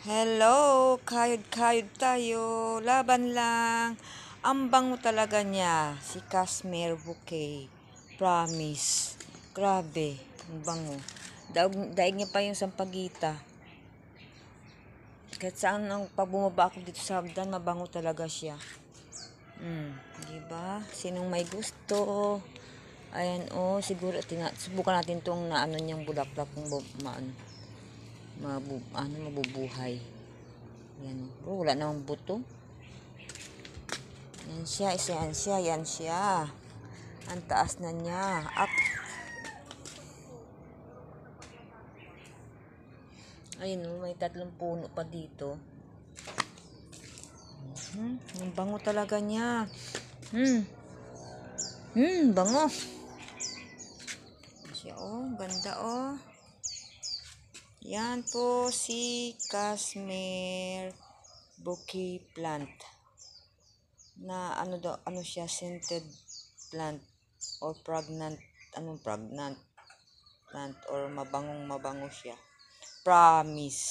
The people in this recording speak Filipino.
Hello, kayod-kayod tayo. Laban lang. Ang bango talaga niya. Si Cashmere Bouquet. Promise. Grabe. Ang bango. Daig niya pa yung sampagita. Kahit saan pag bumaba ako dito sa hagdan, mabango talaga siya. Diba? Sinong may gusto? Ayan, siguro subukan natin tong na ano niyang bulaklak kung mabubuhay. Yan. Wala namang buto. Yan siya. Ang taas na niya. Up. Ayun, may 3 puno pa dito. Ang bango talaga niya. Bango. Siya, ganda, Yan po si Cashmere Bouquet plant. Na ano siya, scented plant or pregnant plant or mabango siya. Promise.